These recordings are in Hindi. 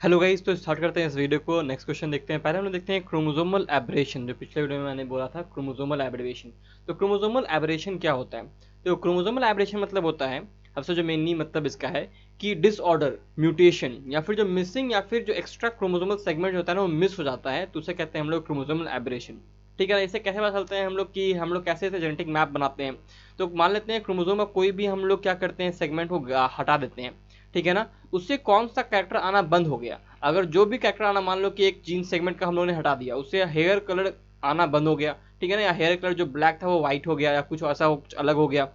हेलो गाइस, तो स्टार्ट करते हैं इस वीडियो को। नेक्स्ट क्वेश्चन देखते हैं। पहले हम लोग देखते हैं क्रोमोसोमल एब्रेशन। जो पिछले वीडियो में मैंने बोला था क्रोमोसोमल एब्रेशन। तो क्रोमोसोमल एब्रेशन क्या होता है? तो क्रोमोसोमल एब्रेशन मतलब होता है, सबसे जो मेनली मतलब इसका है कि डिसऑर्डर, म्यूटेशन या फिर जो मिसिंग या फिर जो एक्स्ट्रा क्रोमोसोमल सेगमेंट होता है ना वो मिस हो जाता है, तो उसे कहते हैं हम लोग क्रोमोसोमल एब्रेशन। ठीक है ना? इसे कैसे पता चलते हैं हम लोग कि हम लोग कैसे इसे जेनेटिक मैप बनाते हैं? तो मान लेते हैं क्रोमोसोम का कोई भी हम लोग क्या करते हैं, सेगमेंट को हटा देते हैं। ठीक है ना? उससे कौन सा कैरेक्टर आना बंद हो गया। अगर जो भी कैरेक्टर आना, मान लो कि एक जीन सेगमेंट का हम लोगों ने हटा दिया, उससे हेयर कलर आना बंद हो गया। ठीक है ना? या हेयर कलर जो ब्लैक था वो व्हाइट हो गया या कुछ ऐसा कुछ अलग हो गया,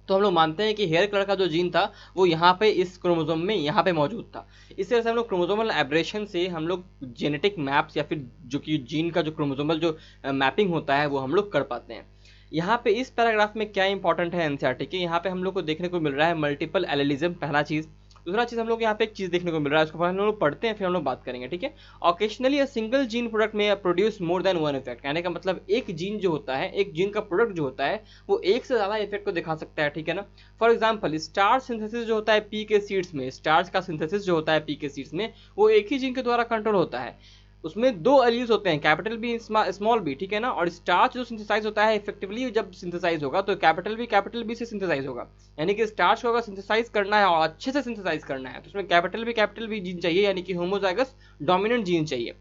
तो हम लोग मानते हैं कि हेयर कलर का जो जीन था वो यहाँ पे इस क्रोमोसोम में यहाँ पे मौजूद था। इस तरह से हम लोग क्रोमोसोमल एब्रेशन से हम लोग जेनेटिक मैप्स या फिर जो कि जीन का जो क्रोमोसोमल जो मैपिंग होता है वो हम लोग कर पाते हैं। यहाँ पे इस पैराग्राफ में क्या इंपॉर्टेंट है एनसीईआरटी के, यहाँ पे हम लोग को देखने को मिल रहा है मल्टीपल एलिलिज्म, पहला चीज। दूसरा चीज हम लोग यहाँ पे एक चीज देखने को मिल रहा है, उसको हम लोग पढ़ते हैं फिर हम लोग बात करेंगे। ठीक है? Occasionally a single gene product में produce more than one effect. कहने का मतलब एक जीन जो होता है, एक जीन का प्रोडक्ट जो होता है वो एक से ज्यादा इफेक्ट को दिखा सकता है। ठीक है ना? फॉर एग्जाम्पल स्टार्च सिंथेसिस जो होता है पी के सीड्स में, स्टार्च का सिंथेसिस जो होता है पी के सीड्स में वो एक ही जीन के द्वारा कंट्रोल होता है। उसमें दो एलील्स होते हैं, कैपिटल बी स्मॉल बी। ठीक है ना? और स्टार्च जो सिंथेसाइज होता है इफेक्टिवली जब सिंथेसाइज होगा तो कैपिटल बी से सिंथेसाइज होगा। यानी कि स्टार्च को अगर सिंथेसाइज करना है और अच्छे से सिंथेसाइज करना है तो उसमें कैपिटल बी जीन चाहिए, यानी कि होमोजाइगस डोमिनेंट जीन चाहिए।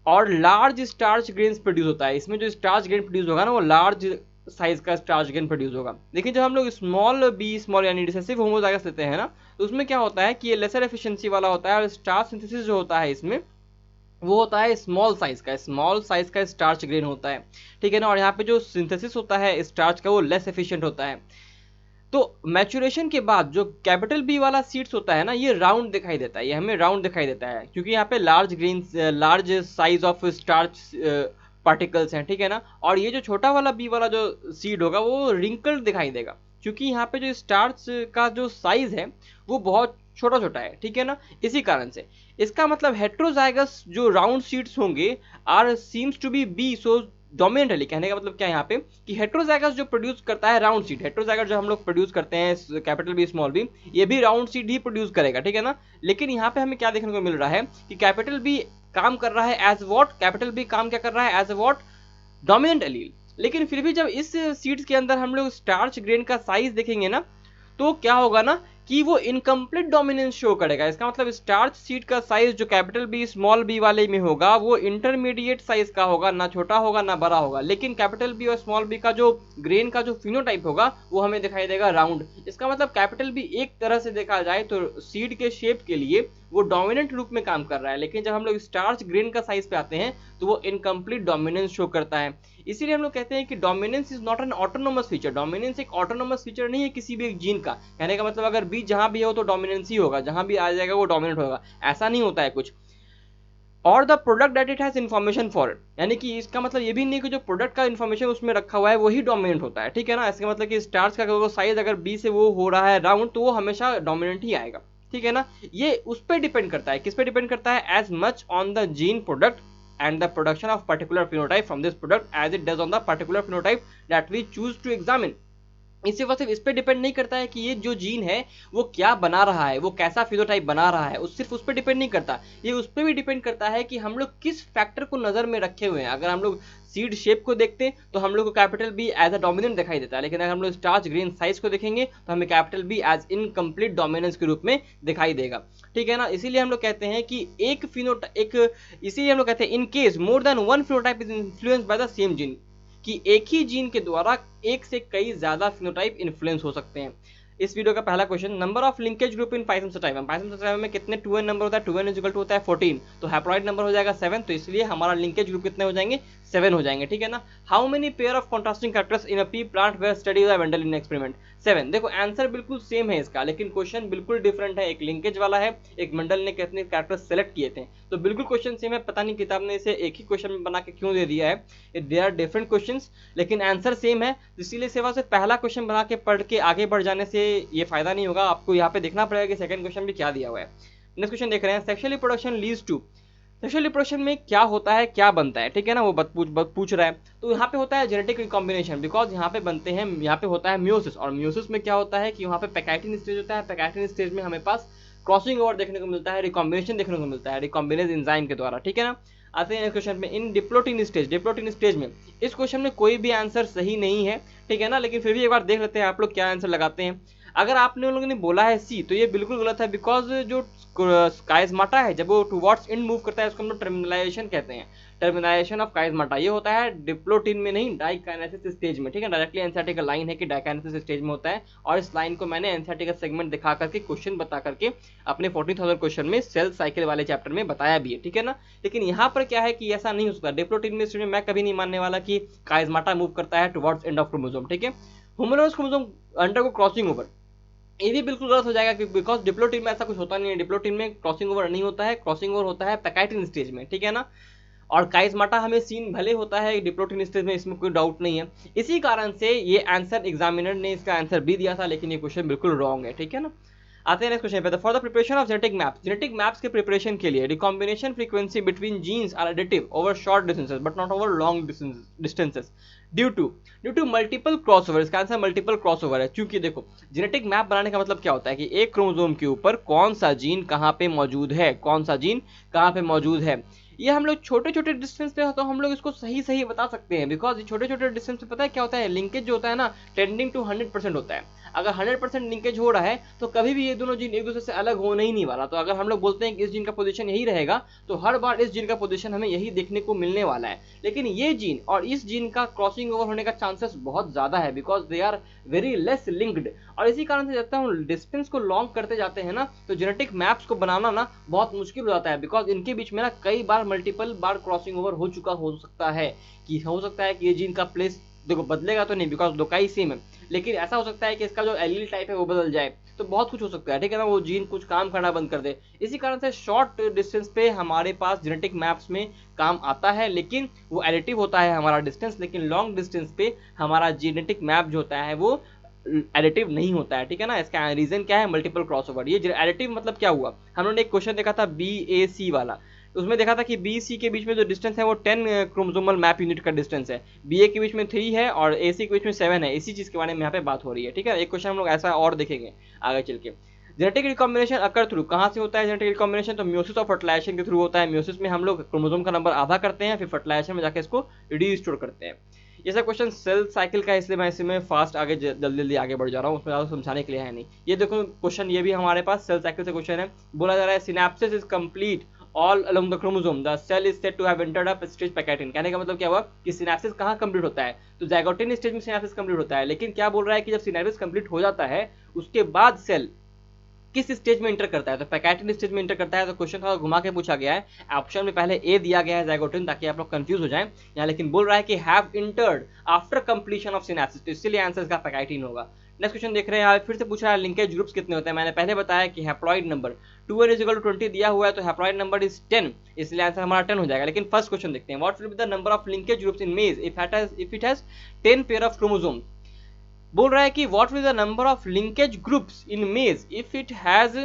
और लार्ज स्टार्च ग्रेन्स प्रोड्यूस होता है, इसमें जो स्टार्च ग्रेन प्रोड्यूस होगा ना वो लार्ज साइज का स्टार्च ग्रेन प्रोड्यूस होगा। लेकिन जब हम लोग स्मॉल बी स्मॉल यानी रिसेसिव होमोजाइगस लेते हैं ना, तो उसमें क्या होता है कि ये लेसर एफिशिएंसी वाला होता है और स्टार्च सिंथेसिस जो होता है इसमें वो होता है स्मॉल साइज का स्टार्च ग्रेन होता है। ठीक है ना? और यहाँ पे जो सिंथेसिस होता है स्टार्च का वो लेस एफिशिएंट होता है। तो मैचुरेशन के बाद जो कैपिटल बी वाला सीड्स होता है ना ये राउंड दिखाई देता है, ये हमें राउंड दिखाई देता है क्योंकि यहाँ पे large size of starch particles हैं। ठीक है ना? और ये जो छोटा वाला बी वाला जो सीड होगा वो रिंकल्ड दिखाई देगा क्योंकि यहाँ पे जो स्टार्च का जो साइज है वो बहुत छोटा छोटा है। ठीक है ना? इसी कारण से इसका मतलब हेट्रोजाइगस जो राउंड सीड्स होंगे are seems to be so dominant है। कहने का मतलब क्या है यहाँ पे कि हेट्रोजाइगस जो प्रोड्यूस करता है राउंड सीड, हेट्रोजाइगस जो हम लोग प्रोड्यूस करते हैं कैपिटल बी स्मॉल बी, ये भी राउंड सीड ही प्रोड्यूस करेगा। ठीक है ना? लेकिन यहाँ पे हमें क्या देखने को मिल रहा है कि कैपिटल बी काम कर रहा है एज वॉट, कैपिटल बी काम क्या कर रहा है एज वॉट, डोमिनेंट एलील। लेकिन फिर भी जब इस सीड्स के अंदर हम लोग स्टार्च ग्रेन का साइज देखेंगे ना तो क्या होगा ना कि वो इनकम्प्लीट डोमिनेंस शो करेगा। इसका मतलब स्टार्च सीड का साइज जो कैपिटल बी स्मॉल बी वाले में होगा वो इंटरमीडिएट साइज का होगा, ना छोटा होगा ना बड़ा होगा। लेकिन कैपिटल बी और स्मॉल बी का जो ग्रेन का जो फिनोटाइप होगा वो हमें दिखाई देगा राउंड। इसका मतलब कैपिटल बी एक तरह से देखा जाए तो सीड के शेप के लिए वो डोमिनेंट रूप में काम कर रहा है, लेकिन जब हम लोग स्टार्च ग्रेन का साइज पे आते हैं तो वो इनकम्प्लीट डोमिनेंस शो करता है। इसीलिए हम लोग कहते हैं कि dominance is not an autonomous feature. Dominance एक ऑटोनोमस फीचर नहीं है किसी भी एक जीन का। कहने का मतलब अगर बीज जहां भी हो तो डोमिनेंस ही होगा, जहां भी आ जाएगा वो डोमिनेंट होगा, ऐसा नहीं होता है कुछ। और the product that it has information for it, यानी कि इसका मतलब ये भी नहीं कि जो प्रोडक्ट का इन्फॉर्मेशन उसमें रखा हुआ है वही डोमिनेंट होता है। ठीक है ना? इसका मतलब कि स्टार्च का साइज अगर बी से वो हो रहा है राउंड तो वो हमेशा डोमिनेंट ही आएगा। ठीक है ना? ये उस पर डिपेंड करता है, किस पे डिपेंड करता है, as much on the gene product and the production of particular phenotype from this product as it does on the particular phenotype that we choose to examine। इससे सिर्फ इस पे डिपेंड नहीं करता है कि ये जो जीन है वो क्या बना रहा है, वो कैसा फिनोटाइप बना रहा है, उस सिर्फ उस पे डिपेंड नहीं करता, ये उस पे भी डिपेंड करता है कि हम लोग किस फैक्टर को नजर में रखे हुए हैं। अगर हम लोग सीड शेप को देखते हैं तो हम लोग को capital B as a dominant दिखाई देता है, लेकिन अगर हम लोग स्टार्च ग्रेन साइज को देखेंगे तो हमें capital B as incomplete dominance के रूप में दिखाई देगा। ठीक है ना? इसीलिए हम लोग कहते हैं कि इसीलिए हम लोग कहते हैं in case more than one phenotype is influenced by the same gene, कि एक ही जीन के द्वारा एक से कई ज्यादा फिनोटाइप इन्फ्लुएंस हो सकते हैं। इस वीडियो का पहला question, number of linkage group in Python sativum. Python sativum में कितने 2n नंबर होता है? 2n इज इक्वल टू होता है 14, तो हैप्लॉइड नंबर हो जाएगा 7, तो इसलिए हमारा लिंकेज ग्रुप कितने हो जाएंगे? 7 हो जाएंगे। ठीक है ना? How many pair of contrasting characters in a pea plant were study the Mendel in experiment? 7। देखो आंसर बिल्कुल सेम है इसका, लेकिन क्वेश्चन बिल्कुल डिफरेंट है। एक लिंकेज वाला है, एक मंडल ने कितने कैरेक्टर्स सेलेक्ट किए थे, तो बिल्कुल क्वेश्चन सेम है। पता नहीं किताब ने इसे एक ही क्वेश्चन में बना के क्यों दे दिया है। दे आर डिफरेंट क्वेश्चंस लेकिन आंसर सेम है, इसीलिए सेवा से पहला क्वेश्चन बना के पढ़ के आगे बढ़ जाने से ये फायदा नहीं होगा। आपको यहाँ पे देखना पड़ेगा कि सेकंड क्वेश्चन भी क्या दिया हुआ है। नेक्स्ट क्वेश्चन देख रहे हैं, sexual reproduction leads to. Sexual reproduction में क्या होता है, क्या बनता है? ठीक है ना? वो पूछ रहा है। तो यहाँ पे होता है जेनेटिक रिकॉम्बिनेशन, बिकॉज यहाँ पे बनते हैं, यहाँ पे होता है म्यूसिस, और म्यूसिस में क्या होता है कि वहाँ पे पैकाइटिन स्टेज होता है। पैकाइटिन स्टेज में हमें पास क्रॉसिंग ओवर देखने को मिलता है, रिकॉम्बिनेशन देखने को मिलता है रिकॉम्बिनेज एंजाइम के द्वारा, ठीक है ना। आते हैं नेक्स्ट क्वेश्चन पे, इन डिप्लोटिन स्टेज, डिप्लोटिन स्टेज में इस क्वेश्चन में कोई भी आंसर सही नहीं है, ठीक है ना, लेकिन फिर भी एक बार देख लेते हैं आप लोग क्या आंसर लगाते हैं। अगर आपने उन लोगों ने बोला है सी तो ये बिल्कुल गलत है, बिकॉज जो काइजमाटा है जब वो टुवर्ड्स इंड मूव करता है उसको हम लोग टर्मिनलाइजेशन कहते हैं, टर्मिनलाइजेशन ऑफ काइजमाटा। ये होता है डिप्लोटिन में नहीं, डाइकाइनेसिस स्टेज में, ठीक है। डायरेक्टली एनसीईआरटी का लाइन है कि डाइकाइनेसिस स्टेज में होता है, और इस लाइन को मैंने एनसीईआरटी का सेगमेंट दिखा करके क्वेश्चन बता करके अपने 14,000 क्वेश्चन में सेल साइकिल वाले चैप्टर में बताया भी है, ठीक है ना। लेकिन यहाँ पर क्या है कि ऐसा नहीं हो सकता, डिप्लोटिन में स्टेज में मैं कभी नहीं मानने वाला कि काइजमाटा मूव करता है टुवर्ड्स एंड ऑफ क्रोमोसोम, ठीक है। Homologous chromosome undergo crossing over, ये भी बिल्कुल गलत हो जाएगा, बिकॉज डिप्लोटिन में ऐसा कुछ होता नहीं है, डिप्लोटिन में क्रॉसिंग ओवर नहीं होता है, क्रॉसिंग ओवर होता है पैकाइटिन स्टेज में, ठीक है ना। और काइजमाटा हमें सीन भले होता है डिप्लोटिन स्टेज में, इसमें कोई डाउट नहीं है। इसी कारण से ये आंसर एग्जामिनर ने इसका आंसर भी दिया था, लेकिन ये क्वेश्चन बिल्कुल रॉन्ग है, ठीक है ना। आते हैं नेक्स्ट क्वेश्चन पे, for the preparation of genetic maps, genetic maps के प्रिपरेशन के लिए recombination frequency between genes are additive over short distances but not over long distances due to multiple crossover. इसका आंसर मल्टीपल क्रॉसओवर है, क्योंकि देखो जेनेटिक मैप बनाने का मतलब क्या होता है कि एक क्रोमोसोम के ऊपर कौन सा जीन कहाँ पे मौजूद है, कौन सा जीन कहाँ पे मौजूद है। ये हम लोग छोटे छोटे डिस्टेंस पे तो हम लोग इसको सही सही बता सकते हैं, बिकॉज ये छोटे छोटे डिस्टेंस पे पता है क्या होता है, लिंकेज जो होता है ना टेंडिंग टू 100% होता है। अगर 100% लिंकेज हो रहा है तो कभी भी ये दोनों जीन एक दूसरे से अलग होने ही नहीं वाला। तो अगर हम लोग बोलते हैं कि इस जीन का पोजीशन यही रहेगा तो हर बार इस जीन का पोजीशन हमें यही देखने को मिलने वाला है। लेकिन ये जीन और इस जीन का क्रॉसिंग ओवर होने का चांसेस बहुत ज्यादा है, because they are very less linked. और इसी कारण से जब हम डिस्टेंस को लॉन्ग करते जाते हैं ना तो जेनेटिक मैप्स को बनाना ना बहुत मुश्किल हो जाता है, बिकॉज इनके बीच में ना कई बार मल्टीपल बार क्रॉसिंग ओवर हो चुका हो सकता है कि ये जीन का प्लेस देखो बदलेगा तो नहीं, बिकॉज दो का ही सेम है, लेकिन ऐसा हो सकता है कि इसका जो एलील टाइप है वो बदल जाए, तो बहुत कुछ हो सकता है, ठीक है ना। वो जीन कुछ काम करना बंद कर दे। इसी कारण से शॉर्ट डिस्टेंस पे हमारे पास जेनेटिक मैप्स में काम आता है, लेकिन वो एडिटिव होता है हमारा डिस्टेंस, लेकिन लॉन्ग डिस्टेंस पे हमारा जेनेटिक मैप जो होता है वो एडिटिव नहीं होता है, ठीक है ना। इसका रीजन क्या है, मल्टीपल क्रॉसओवर। ये एडिटिव मतलब क्या हुआ, हम लोगों ने एक क्वेश्चन देखा था BAC वाला, उसमें देखा था कि BC के बीच में जो डिस्टेंस है वो 10 क्रोमोसोमल मैप यूनिट का डिस्टेंस है, BA के बीच में 3 है और AC के बीच में 7 है। इसी चीज के बारे में यहाँ पे बात हो रही है, ठीक है। एक क्वेश्चन हम लोग ऐसा और देखेंगे आगे चल के। जेनेटिक रिकॉम्बिनेशन अकर थ्रू कहाँ से होता है जेनेटिक रिकॉम्बिनेशन, तो म्योसिस और फर्टिलाइजेशन के थ्रू होता है। म्योसिस में हम लोग क्रोमोसोम का नंबर आधा करते हैं, फिर फर्टिलाइजेशन में जाकर इसको रीस्टोर करते हैं। ये सब क्वेश्चन सेल साइकिल का, इसलिए मैं इसमें फास्ट आगे जल्दी जल्दी आगे बढ़ जा रहा हूँ, उसमें ज़्यादा समझाने के लिए है नहीं। ये देखो क्वेश्चन ये भी हमारे पास सेल साइकिल से क्वेश्चन है, बोला जा रहा है synapsis is complete all along the chromosome, the cell is said to have entered a stage pachytene. कहने का मतलब क्या हुआ कि सिनेप्सिस कहाँ कंप्लीट होता है, तो ज़ाइगोटिन स्टेज में सिनेप्सिस कंप्लीट होता है, लेकिन क्या बोल रहा है कि जब सिनेप्सिस कंप्लीट हो जाता है उसके बाद सेल किस स्टेज में इंटर करता है, तो पैकेटिन स्टेज में इंटर करता है। तो क्वेश्चन थोड़ा घुमा के पूछा गया है, ऑप्शन में पहले ए दिया गया है ज़ाइगोटिन, ताकि आप लोग कंफ्यूज हो जाएं यहाँ, लेकिन बोल रहा है कि have entered after completion of synapses, तो इसलिए आंसर इसका पैकेटिन होगा। नेक्स्ट क्वेश्चन देख रहे हैं, फिर से पूछ रहा है लिंकेज ग्रुप्स कितने होते हैं। मैंने पहले बताया कि हैप्लॉइड नंबर 2n = 20 दिया हुआ है, तो हैप्लॉइड नंबर इज 10, इसलिए आंसर हमारा 10 हो जाएगा। लेकिन फर्स्ट क्वेश्चन देखते हैं, what will be the number of linkage groups in maize if it has 10 pair of chromosome. बोल रहा है कि what will the number of linkage groups in maize if it has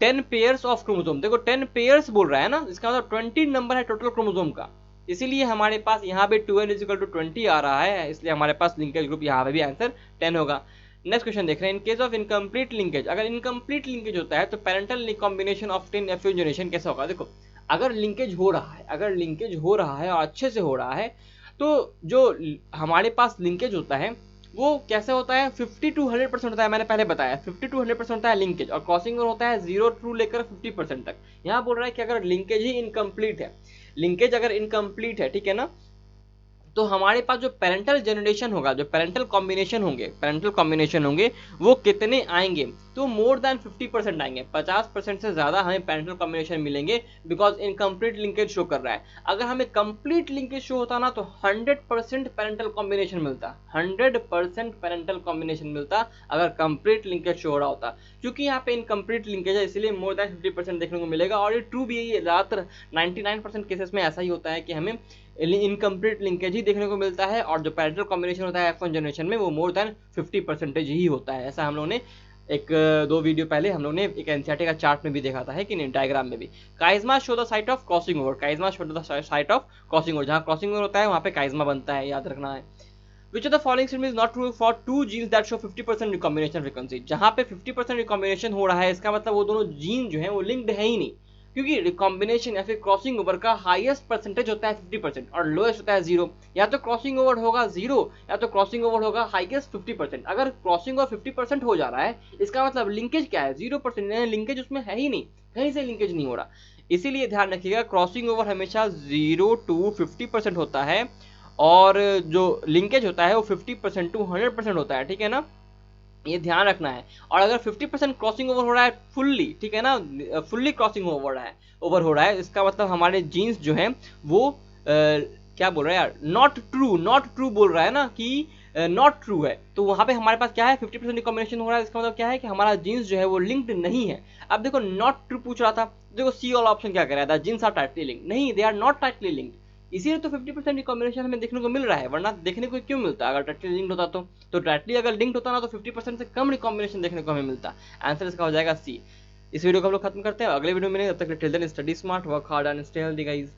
10 pairs of chromosome. देखो 10 पेयर्स बोल रहा है ना, इसका मतलब 20 नंबर है टोटल क्रोमोसोम का, इसीलिए हमारे पास यहाँ पे 2n = 20 आ रहा है, इसलिए हमारे पास लिंकेज ग्रुप यहाँ पे भी आंसर 10 होगा। नेक्स्ट क्वेश्चन देख रहे हैं, in case of incomplete linkage, अगर इनकम्प्लीट लिंकेज होता है तो parental combination of 10 F generation कैसा होगा। देखो अगर लिंकेज हो रहा है, अगर लिंकेज हो रहा है और अच्छे से हो रहा है, तो जो हमारे पास लिंकेज होता है वो कैसे होता है, 50 to 100% होता है। मैंने पहले बताया 50 to 100% होता है लिंकेज, और क्रॉसिंग ओवर होता है 0 to लेकर 50% तक। यहाँ बोल रहा है कि अगर लिंकेज ही इनकम्प्लीट है, लिंकेज अगर इनकम्प्लीट है, ठीक है ना, तो हमारे पास जो पेरेंटल जनरेशन होगा, जो पेरेंटल कॉम्बिनेशन होंगे वो कितने आएंगे, तो मोर देन 50% आएंगे, 50% से ज्यादा हमें पेरेंटल कॉम्बिनेशन मिलेंगे, बिकॉज इनकम्प्लीट लिंकेज शो कर रहा है। अगर हमें कंप्लीट लिंकेज शो होता ना तो 100% पेरेंटल कॉम्बिनेशन मिलता, 100% पेरेंटल कॉम्बिनेशन मिलता अगर कंप्लीट लिंकेज शो हो रहा होता। क्योंकि यहाँ पे इनकम्प्लीट लिंकेज है, इसलिए मोर देन 50% देखने को मिलेगा, और ये ट्रू भी है। ज्यादातर 99% केसेस में ऐसा ही होता है कि हमें इनकम्प्लीट लिंकेज ही देखने को मिलता है, और जो पेरेंटल कॉम्बिनेशन होता है F1 जनरेशन में वो मोर देन 50% ही होता है। ऐसा हम लोगों ने एक दो वीडियो पहले हम लोग ने एक एनसीईआरटी का चार्ट में भी देखा था, है कि नहीं, डायग्राम में भी। Chiasma show the site of crossing over, chiasma show the site of crossing over, जहाँ क्रॉसिंग ओवर होता है वहाँ पे काइजमा बनता है, याद रखना है। Which of the following statement is not true for two genes that show 50% recombination frequency. जहां पे 50% रिकॉम्बिनेशन हो रहा है, इसका मतलब वो दोनों जीन जो है वो लिंक्ड है ही नहीं, क्योंकि रिकॉम्बिनेशन या फिर क्रॉसिंग ओवर का हाईएस्ट परसेंटेज होता है 50% और लोएस्ट होता है 0। या तो क्रॉसिंग ओवर होगा 0 या तो क्रॉसिंग ओवर होगा हाईएस्ट 50%। अगर क्रॉसिंग ओवर 50% हो जा रहा है, इसका मतलब लिंकेज क्या है 0%, यानी लिंकेज उसमें है ही नहीं, कहीं से लिंकेज नहीं हो रहा। इसीलिए ध्यान रखिएगा क्रॉसिंग ओवर हमेशा 0 to 50% होता है और जो लिंकेज होता है वो 50% to 100% होता है, ठीक है ना, ये ध्यान रखना है। और अगर 50% क्रॉसिंग ओवर हो रहा है फुल्ली, ठीक है ना, फुल्ली क्रॉसिंग ओवर हो रहा है, इसका मतलब हमारे जीन्स जो हैं वो क्या बोल रहा है यार, नॉट ट्रू बोल रहा है ना कि नॉट ट्रू है। तो वहां पे हमारे पास क्या है 50% रिकॉम्बिनेशन हो रहा है, इसका मतलब क्या है कि हमारा जीन्स जो है वो लिंक्ड नहीं है। अब देखो नॉट ट्रू पूछ रहा था, देखो सी वाला ऑप्शन क्या कर रहा था, जीन्स आर टाइटली लिंक्ड, नहीं they are not tightly linked. इसीलिए तो 50% रिकॉम्बिनेशन हमें देखने को मिल रहा है, वरना देखने को क्यों मिलता अगर टाइटली लिंक्ड होता तो टाइटली अगर लिंक्ड होता ना तो 50% से कम रिकॉम्बिनेशन देखने को हमें मिलता। आंसर इसका हो जाएगा सी। इस वीडियो को हम लोग खत्म करते हैं, अगले वीडियो में मिलेंगे, तब तक till then study smart, work hard and stay healthy guys.